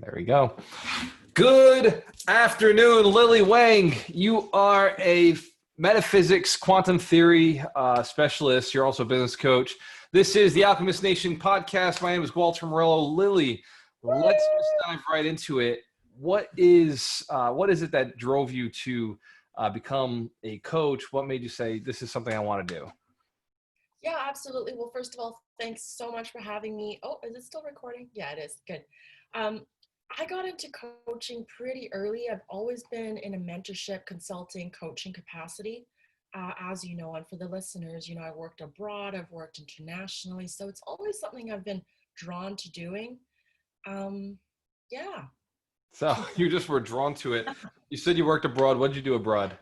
There we go. Good afternoon, Lilly Wang. You are a metaphysics, quantum theory specialist. You're also a business coach. This is the Alchemist Nation Podcast. My name is Walter Morello. Lilly, let's just dive right into it. What is it that drove you to become a coach? What made you say, this is something I want to do? Yeah, absolutely. Well, first of all, thanks so much for having me. Oh, is it still recording? Yeah, it is. Good. I got into coaching pretty early. I've always been in a mentorship, consulting, coaching capacity. As you know, and for the listeners, I worked abroad, I've worked internationally. So it's always something I've been drawn to doing. Yeah. So you just were drawn to it. You said you worked abroad. What did you do abroad?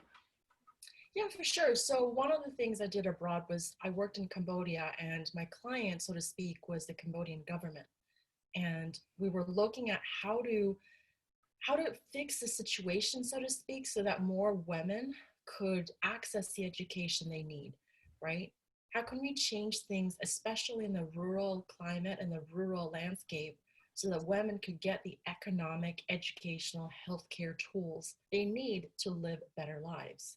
Yeah, for sure. So one of the things I did abroad was I worked in Cambodia, and my client, so to speak, was the Cambodian government. And we were looking at how to fix the situation, so to speak, so that more women could access the education they need, right? How can we change things, especially in the rural climate and the rural landscape, so that women could get the economic, educational, healthcare tools they need to live better lives?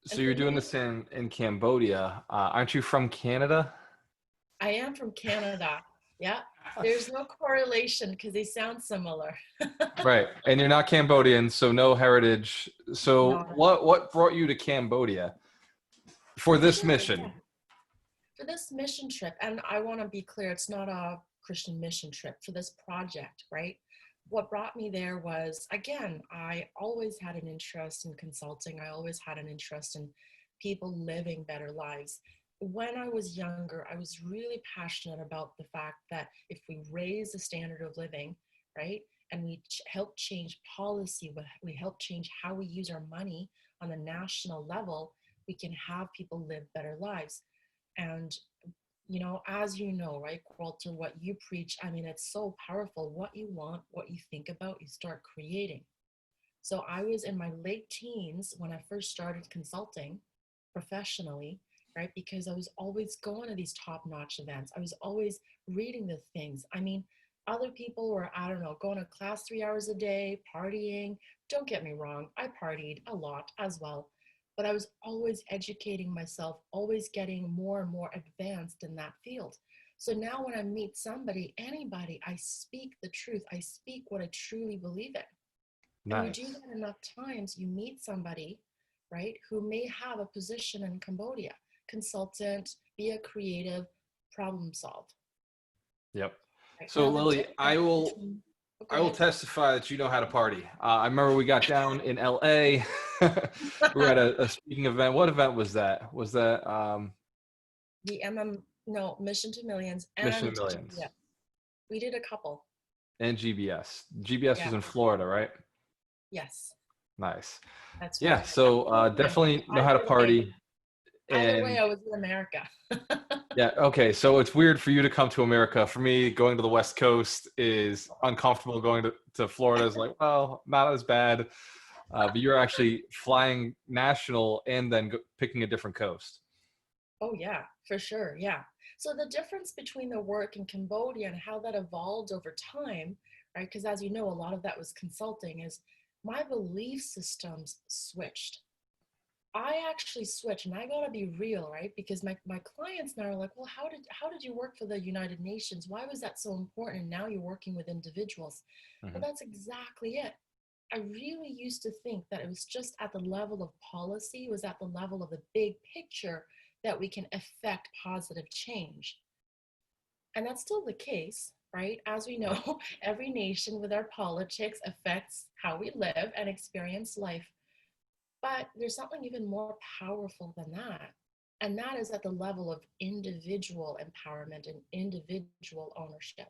So you're doing this in Cambodia. Aren't you from Canada? I am from Canada. Yeah. There's no correlation because they sound similar. Right. And you're not Cambodian, so no heritage. So No. what brought you to Cambodia for this mission? Yeah. For this mission trip, and I want to be clear, it's not a Christian mission trip, for this project, right? What brought me there was, again, I always had an interest in consulting. I always had an interest in people living better lives. When I was younger, I was really passionate about the fact that if we raise the standard of living, right, and we help change policy, we help change how we use our money on a national level, we can have people live better lives. And as you know, right, Walter, what you preach, I mean, it's so powerful. What you want, what you think about, you start creating. So I was in my late teens when I first started consulting professionally, right? Because I was always going to these top-notch events. I was always reading the things. I mean, other people were, I don't know, going to class 3 hours a day, partying. Don't get me wrong, I partied a lot as well. But I was always educating myself, always getting more and more advanced in that field. So now when I meet somebody, anybody, I speak the truth. I speak what I truly believe in. Nice. And you do that enough times, you meet somebody, right, who may have a position in Cambodia, consultant, be a creative, problem solve. Yep. Right. So Lilly, I will testify that you know how to party. I remember we got down in LA. We were at a speaking event. What event was that? Was that the Mission to Millions and Mission to Millions? Yeah, we did a couple. And GBS. GBS was in Florida, right? Yes. Nice. That's right. Yeah. So definitely know how to party. Either way, I was in America. Yeah. Okay. So it's weird for you to come to America. For me, going to the West Coast is uncomfortable. Going to Florida is like, well, not as bad. But you're actually flying national and then picking a different coast. Oh, yeah, for sure. Yeah. So the difference between the work in Cambodia and how that evolved over time, right? Because as you know, a lot of that was consulting, is my belief systems switched. I actually switched, and I gotta be real, right? Because my clients now are like, well, how did you work for the United Nations? Why was that so important? And now you're working with individuals. Mm-hmm. Well, that's exactly it. I really used to think that it was just at the level of policy, it was at the level of the big picture that we can affect positive change. And that's still the case, right? As we know, every nation with our politics affects how we live and experience life. But there's something even more powerful than that. And that is at the level of individual empowerment and individual ownership.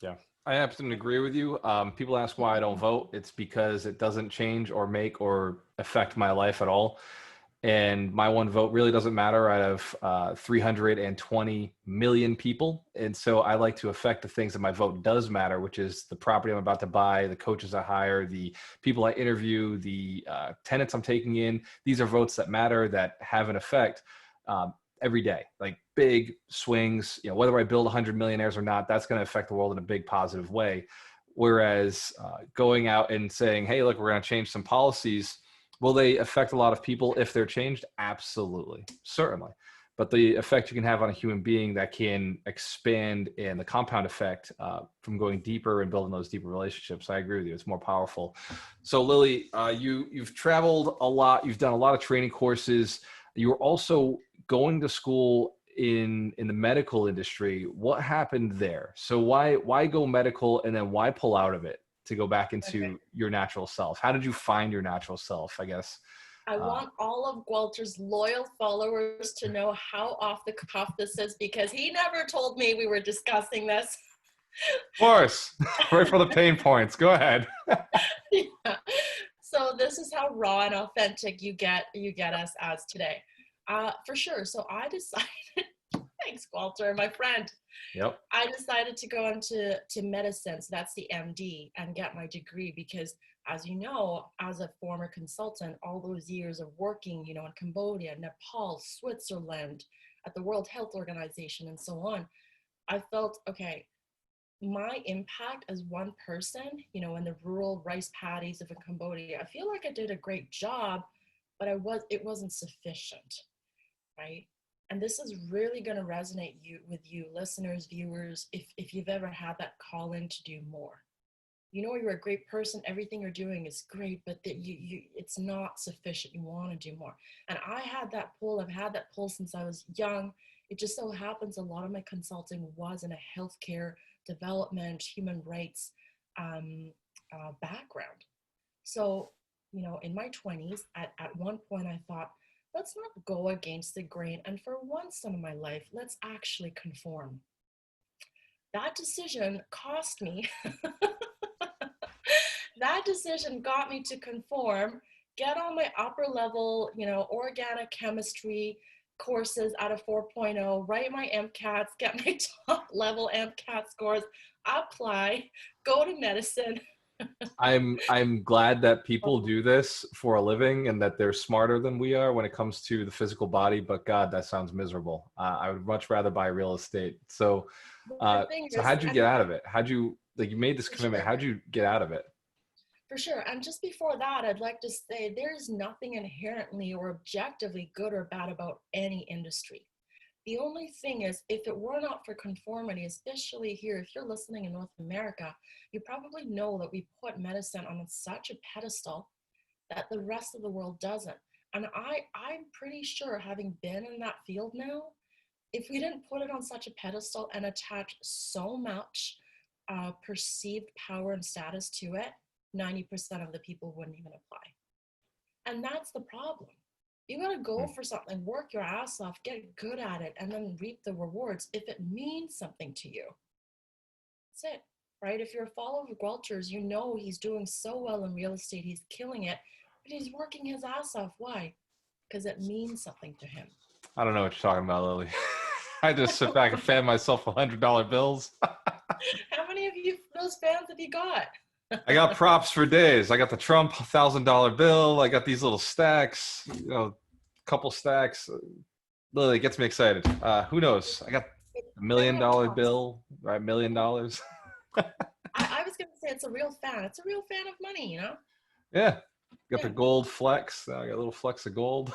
Yeah, I absolutely agree with you. People ask why I don't vote. It's because it doesn't change or make or affect my life at all. And my one vote really doesn't matter out of 320 million people. And so I like to affect the things that my vote does matter, which is the property I'm about to buy, the coaches I hire, the people I interview, the tenants I'm taking in. These are votes that matter, that have an effect every day, like big swings. Whether I build 100 millionaires or not, that's going to affect the world in a big positive way. Whereas going out and saying, hey, look, we're going to change some policies, will they affect a lot of people if they're changed? Absolutely, certainly. But the effect you can have on a human being that can expand, and the compound effect from going deeper and building those deeper relationships, I agree with you. It's more powerful. So Lilly, you've traveled a lot. You've done a lot of training courses. You were also going to school in the medical industry. What happened there? So why go medical, and then why pull out of it to go back into your natural self? How did you find your natural self, I guess? I want all of Walter's loyal followers to know how off the cuff this is, because he never told me we were discussing this. Of course. Right for the pain points. Go ahead. Yeah. So this is how raw and authentic you get us as today. For sure. So I decided, thanks, Walter, my friend. Yep. I decided to go into medicine, so that's the MD, and get my degree because, as you know, as a former consultant, all those years of working, in Cambodia, Nepal, Switzerland, at the World Health Organization, and so on, I felt, okay, my impact as one person, in the rural rice paddies of Cambodia, I feel like I did a great job, but it wasn't sufficient, right? And this is really going to resonate with you listeners, viewers, if you've ever had that calling to do more. You're a great person, everything you're doing is great, but that it's not sufficient. You want to do more. And I had that pull. I've had that pull since I was young. It just so happens a lot of my consulting was in a healthcare, development, human rights background. So, in my 20s, at one point I thought, let's not go against the grain. And for once in my life, let's actually conform. That decision cost me. That decision got me to conform, get on my upper level, organic chemistry courses out of 4.0, write my MCATs, get my top level MCAT scores, apply, go to medicine. I'm glad that people do this for a living and that they're smarter than we are when it comes to the physical body. But God, that sounds miserable. I would much rather buy real estate. So how'd you get out of it? You made this commitment? How'd you get out of it? For sure. And just before that, I'd like to say there's nothing inherently or objectively good or bad about any industry. The only thing is, if it were not for conformity, especially here, if you're listening in North America, you probably know that we put medicine on such a pedestal that the rest of the world doesn't. And I'm pretty sure, having been in that field now, if we didn't put it on such a pedestal and attach so much perceived power and status to it, 90% of the people wouldn't even apply. And that's the problem. You got to go for something, work your ass off, get good at it, and then reap the rewards if it means something to you. That's it, right? If you're a follower of Gwalters, he's doing so well in real estate, he's killing it, but he's working his ass off. Why? Because it means something to him. I don't know what you're talking about, Lily. I just sit back and fan myself $100 bills. How many of those fans have you got? I got props for days. I got the Trump $1,000 bill. I got these little stacks, couple stacks. Lily, it gets me excited. Who knows? I got $1 million bill, right? $1 million. I was going to say it's a real fan. It's a real fan of money, Yeah. Got the gold flex. I got a little flex of gold.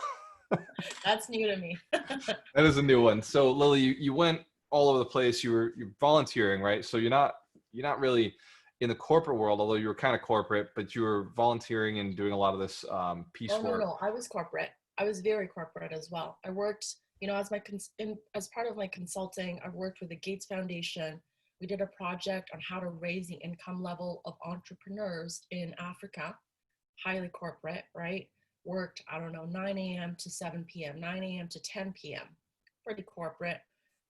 That's new to me. That is a new one. So Lily, you went all over the place. You're volunteering, right? So you're not really in the corporate world, although you were kind of corporate, but you were volunteering and doing a lot of this peace work. No, I was corporate. I was very corporate as well. I worked, as part of my consulting, I worked with the Gates Foundation. We did a project on how to raise the income level of entrepreneurs in Africa, highly corporate, right? Worked, 9 a.m. to 7 p.m., 9 a.m. to 10 p.m., pretty corporate.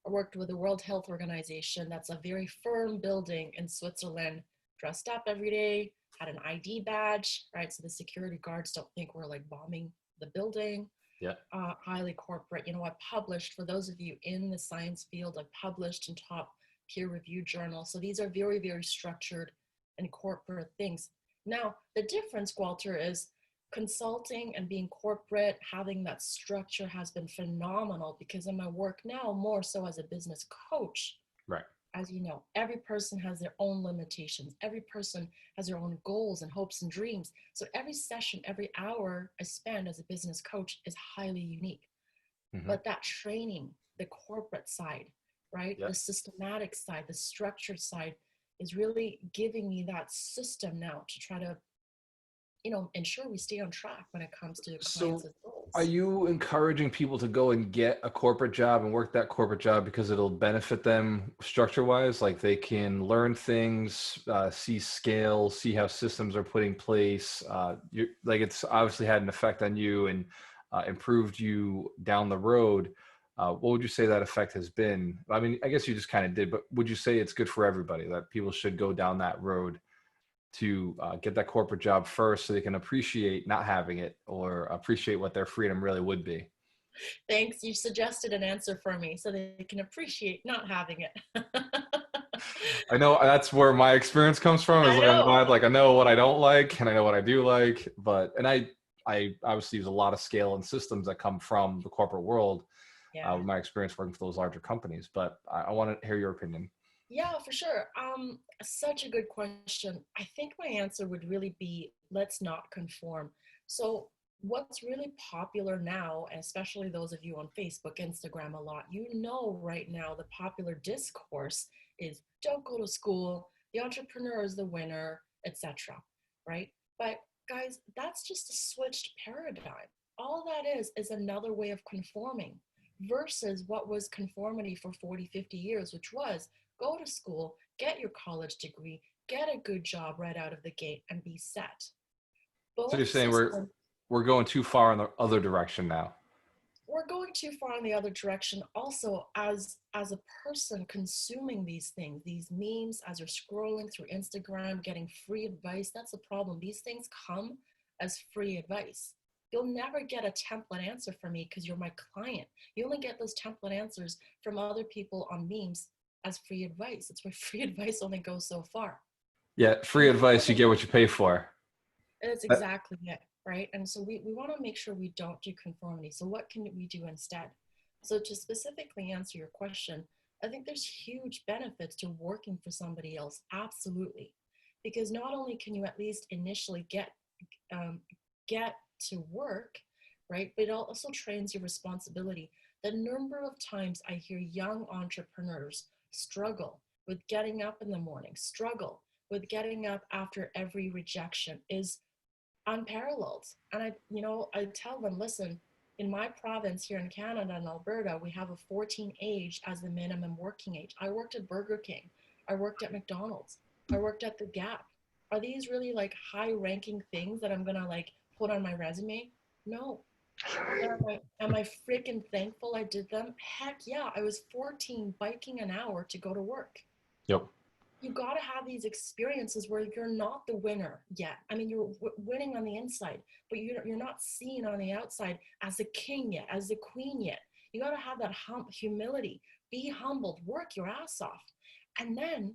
I worked with the World Health Organization. That's a very firm building in Switzerland. Dressed up every day, had an ID badge, right? So the security guards don't think we're bombing the building. Yeah. Highly corporate. I published, for those of you in the science field, I published in top peer-reviewed journals. So these are very, very structured and corporate things. Now, the difference, Walter, is consulting and being corporate, having that structure has been phenomenal, because in my work now, more so as a business coach, right, as you know, every person has their own limitations. Every person has their own goals and hopes and dreams. So every session, every hour I spend as a business coach is highly unique. But that training, the corporate side, right? Yep. The systematic side, the structured side is really giving me that system now to try to, ensure we stay on track when it comes to clients' goals. Are you encouraging people to go and get a corporate job and work that corporate job because it'll benefit them structure-wise? Like they can learn things, see scale, see how systems are put in place. Like it's obviously had an effect on you and improved you down the road. What would you say that effect has been? I mean, I guess you just kind of did, but would you say it's good for everybody that people should go down that road to get that corporate job first so they can appreciate not having it or appreciate what their freedom really would be? Thanks. You suggested an answer for me so they can appreciate not having it. I know that's where my experience comes from. Is I like I'm know. glad, like I know what I don't like and I know what I do like, and I obviously use a lot of scale and systems that come from the corporate world with my experience working for those larger companies. But I want to hear your opinion. Yeah, for sure. Such a good question. I think my answer would really be, let's not conform. So what's really popular now, especially those of you on Facebook, Instagram a lot, right now the popular discourse is don't go to school, the entrepreneur is the winner, etc. Right? But guys, that's just a switched paradigm. All that is another way of conforming versus what was conformity for 40, 50 years, which was go to school, get your college degree, get a good job right out of the gate, and be set. So you're saying we're going too far in the other direction now? We're going too far in the other direction. Also, as a person consuming these things, these memes, as you're scrolling through Instagram, getting free advice, that's the problem. These things come as free advice. You'll never get a template answer from me because you're my client. You only get those template answers from other people on memes as free advice. It's why free advice only goes so far. Yeah, free advice, you get what you pay for. That's exactly it, right? And so we want to make sure we don't do conformity. So what can we do instead? So to specifically answer your question, I think there's huge benefits to working for somebody else, absolutely. Because not only can you at least initially get to work, right? But it also trains your responsibility. The number of times I hear young entrepreneurs struggle with getting up in the morning, struggle with getting up after every rejection is unparalleled. And I tell them, listen, in my province here in Canada and Alberta, we have a 14 age as the minimum working age. I worked at Burger King. I worked at McDonald's. I worked at the Gap. Are these really like high ranking things that I'm going to like put on my resume? No. Am I freaking thankful I did them? Heck yeah. I was 14 biking an hour to go to work. Yep. You got to have these experiences where you're not the winner yet. I mean, you're winning on the inside, but you're not seen on the outside as the king yet, as the queen yet. You got to have that humility, be humbled, work your ass off. And then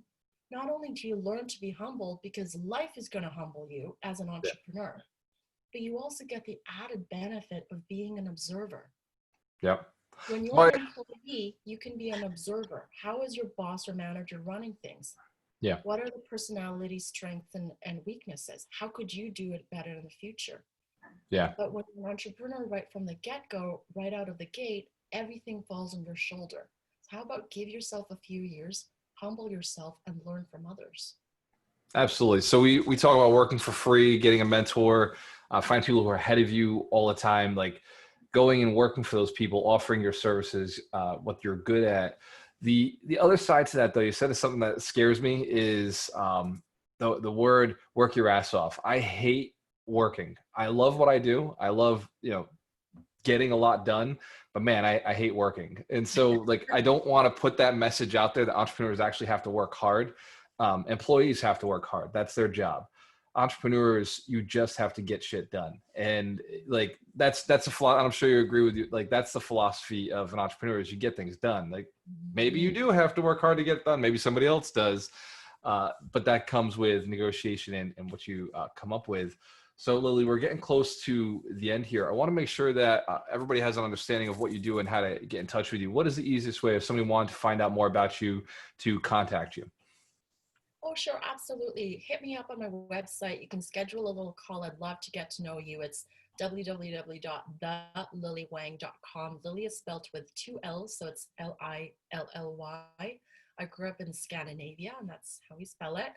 not only do you learn to be humbled because life is going to humble you as an entrepreneur, but you also get the added benefit of being an observer. Yep. When you're an employee, you can be an observer. How is your boss or manager running things? Yeah. What are the personality strengths and weaknesses? How could you do it better in the future? Yeah. But when you're an entrepreneur right from the get-go, right out of the gate, everything falls on your shoulder. So how about give yourself a few years, humble yourself, and learn from others? Absolutely. So we talk about working for free, getting a mentor, find people who are ahead of you all the time, like going and working for those people, offering your services, what you're good at. The other side to that, though, you said is something that scares me is the word work your ass off. I hate working. I love what I do. I love, getting a lot done, but man, I hate working. And so like, I don't want to put that message out there that entrepreneurs actually have to work hard. Employees have to work hard. That's their job. Entrepreneurs, you just have to get shit done. And like, that's a flaw. I'm sure you agree with you. Like, that's the philosophy of an entrepreneur is you get things done. Like maybe you do have to work hard to get it done. Maybe somebody else does. But that comes with negotiation and what you come up with. So Lilly, we're getting close to the end here. I want to make sure that everybody has an understanding of what you do and how to get in touch with you. What is the easiest way if somebody wanted to find out more about you to contact you? Oh, sure, absolutely. Hit me up on my website. You can schedule a little call. I'd love to get to know you. It's www.thelillywang.com. Lilly is spelled with two L's, so it's Lilly. I grew up in Scandinavia, and that's how we spell it.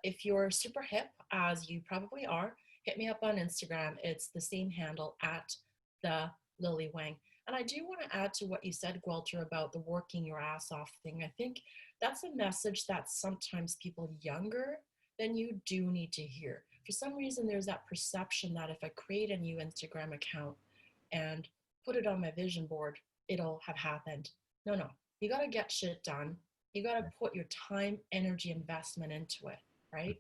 If you're super hip, as you probably are, hit me up on Instagram. It's the same handle at the Lilly Wang. And I do want to add to what you said, Walter, about the working your ass off thing. I think that's a message that sometimes people younger than you do need to hear. For some reason, there's that perception that if I create a new Instagram account and put it on my vision board, it'll have happened. No, you got to get shit done. You got to put your time, energy, investment into it, right?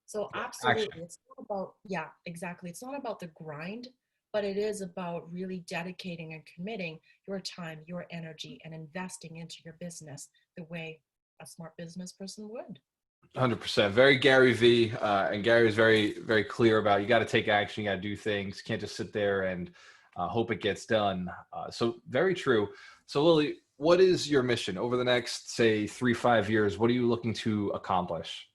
So absolutely, it's not about, yeah, exactly. It's not about the grind, but it is about really dedicating and committing your time, your energy, and investing into your business the way a smart business person would. 100%. Very Gary V. And Gary is very, very clear about you got to take action. You got to do things. Can't just sit there and hope it gets done. So very true. So Lilly, what is your mission over the next, say, 3-5 years? What are you looking to accomplish?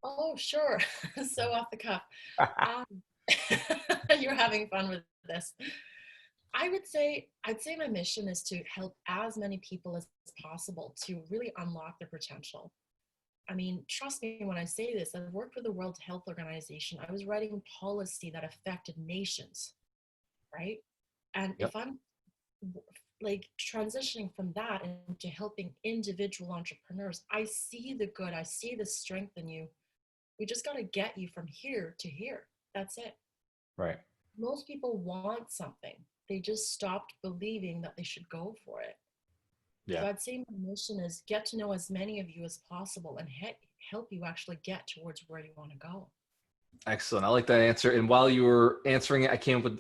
Oh, sure. So off the cuff. Um, you're having fun with this. I'd say my mission is to help as many people as possible to really unlock their potential. I mean, trust me when I say this, I've worked with the World Health Organization. I was writing policy that affected nations, right? And Yep. if I'm like transitioning from that into helping individual entrepreneurs, I see the good, I see the strength in you. We just got to get you from here to here. That's it. Right. Most people want something. They just stopped believing that they should go for it. Yeah. So I'd say my mission is get to know as many of you as possible and help you actually get towards where you want to go. Excellent. I like that answer. And while you were answering it,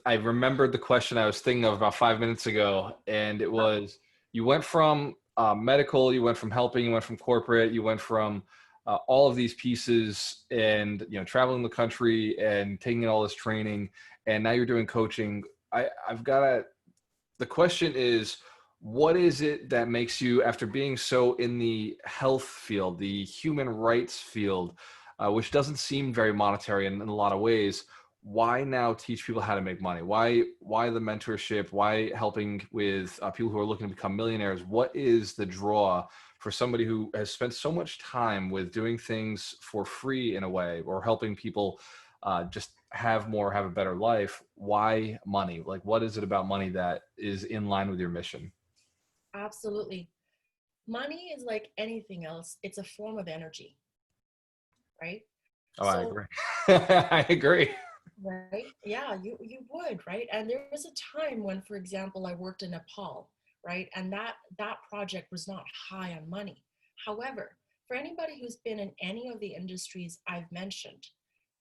I remembered the question I was thinking of about 5 minutes ago. And it was, you went from medical, you went from helping, you went from corporate, you went from all of these pieces and, traveling the country and taking in all this training. And now you're doing coaching. The question is, what is it that makes you, after being so in the health field, the human rights field, which doesn't seem very monetary in a lot of ways, why now teach people how to make money? Why the mentorship? Why helping with people who are looking to become millionaires? What is the draw for somebody who has spent so much time with doing things for free in a way, or helping people just have a better life? Why money? Like, what is it about money that is in line with your mission? Absolutely. Money is like anything else. It's a form of energy, right? Oh, I So, agree. I agree. right? Yeah, you would, right? And there was a time when, for example, I worked in Nepal, right? And that project was not high on money. However, for anybody who's been in any of the industries I've mentioned,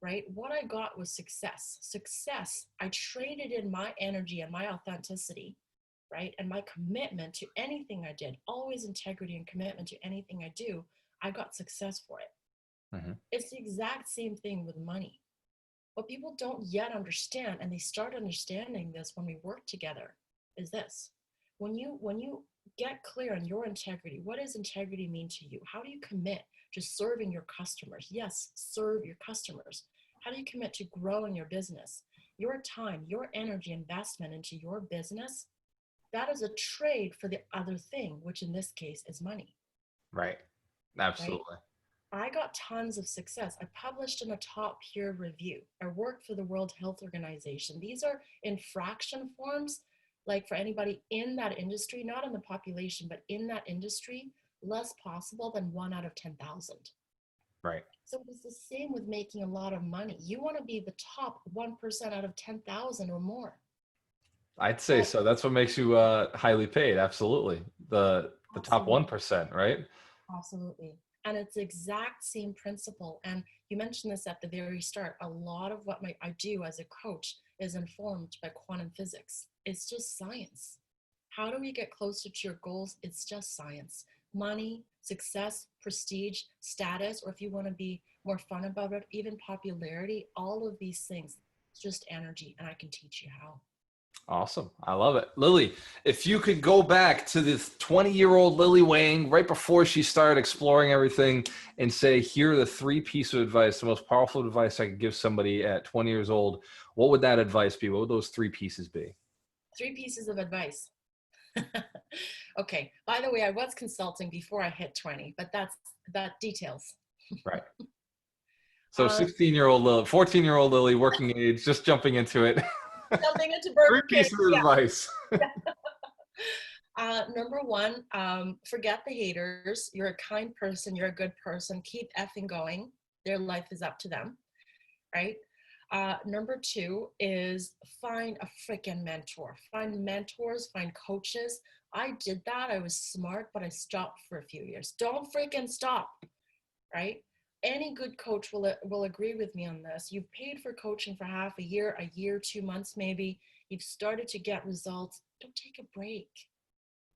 right? What I got was success. Success, I traded in my energy and my authenticity, right? And my commitment to anything I did, always integrity and commitment to anything I do, I got success for it. Mm-hmm. It's the exact same thing with money. What people don't yet understand, and they start understanding this when we work together, is this. When you get clear on your integrity, what does integrity mean to you? How do you commit to serving your customers? Yes, serve your customers. How do you commit to growing your business? Your time, your energy investment into your business, that is a trade for the other thing, which in this case is money. Right. Absolutely. Right? I got tons of success. I published in a top peer review. I worked for the World Health Organization. These are in fraction forms, like for anybody in that industry, not in the population, but in that industry, less possible than 1 out of 10,000. Right. So it's the same with making a lot of money. You want to be the top 1% out of 10,000 or more. I'd say so. That's what makes you highly paid. Absolutely. The top 1%, right? Absolutely. And it's the exact same principle. And you mentioned this at the very start. A lot of what I do as a coach is informed by quantum physics. It's just science. How do we get closer to your goals? It's just science. Money, success, prestige, status, or if you want to be more fun about it, even popularity, all of these things. It's just energy, and I can teach you how. Awesome. I love it. Lilly, if you could go back to this 20-year-old Lilly Wang right before she started exploring everything and say, here are the 3 pieces of advice, the most powerful advice I could give somebody at 20 years old, what would that advice be? What would those 3 pieces be? 3 pieces of advice. Okay. By the way, I was consulting before I hit 20, but that details. Right. So 16-year-old Lilly, 14-year-old Lilly, working age, just jumping into it. Jumping into Burger 3 pieces of advice. Number 1, forget the haters. You're a kind person. You're a good person. Keep effing going. Their life is up to them, right? Number 2 is find a freaking mentor. Find mentors, find coaches. I did that. I was smart, but I stopped for a few years. Don't freaking stop, right? Any good coach will agree with me on this. You've paid for coaching for half a year, 2 months maybe. You've started to get results. Don't take a break.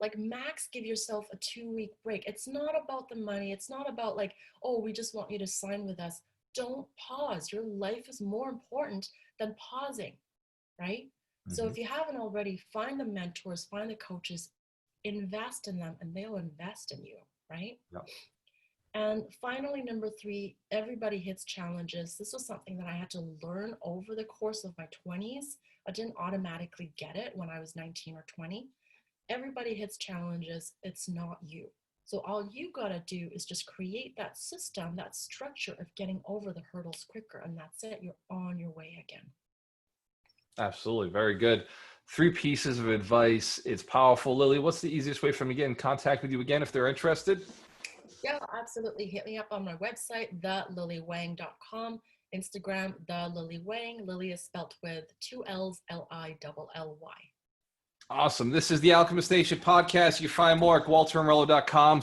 Like max, give yourself a 2-week break. It's not about the money. It's not about like, oh, we just want you to sign with us. Don't pause. Your life is more important than pausing, right? Mm-hmm. So if you haven't already, find the mentors, find the coaches, invest in them, and they'll invest in you, right? Yep. And finally, number 3, everybody hits challenges. This was something that I had to learn over the course of my 20s. I didn't automatically get it when I was 19 or 20. Everybody hits challenges. It's not you. So all you got to do is just create that system, that structure of getting over the hurdles quicker. And that's it. You're on your way again. Absolutely. Very good. 3 pieces of advice. It's powerful. Lilly, what's the easiest way for them to get in contact with you again if they're interested? Yeah, absolutely. Hit me up on my website, thelillywang.com, Instagram, thelillywang. Lilly is spelled with 2 L's, Lilly. Awesome. This is the Alchemist Nation Podcast. You can find more at GualterAmorello.com.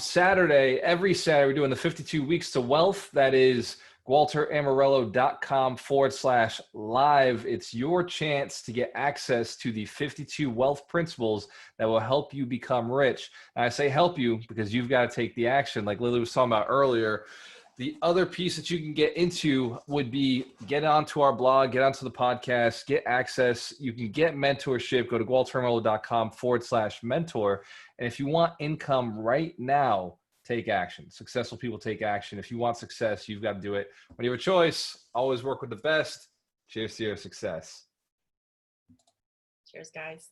Every Saturday, we're doing the 52 Weeks to Wealth. That is GualterAmorello.com/live. It's your chance to get access to the 52 wealth principles that will help you become rich. And I say help you because you've got to take the action. Like Lilly was talking about earlier, the other piece that you can get into would be get onto our blog, get onto the podcast, get access. You can get mentorship. Go to GualterAmorello.com/mentor. And if you want income right now, take action. Successful people take action. If you want success, you've got to do it. When you have a choice, always work with the best. Cheers to your success. Cheers, guys.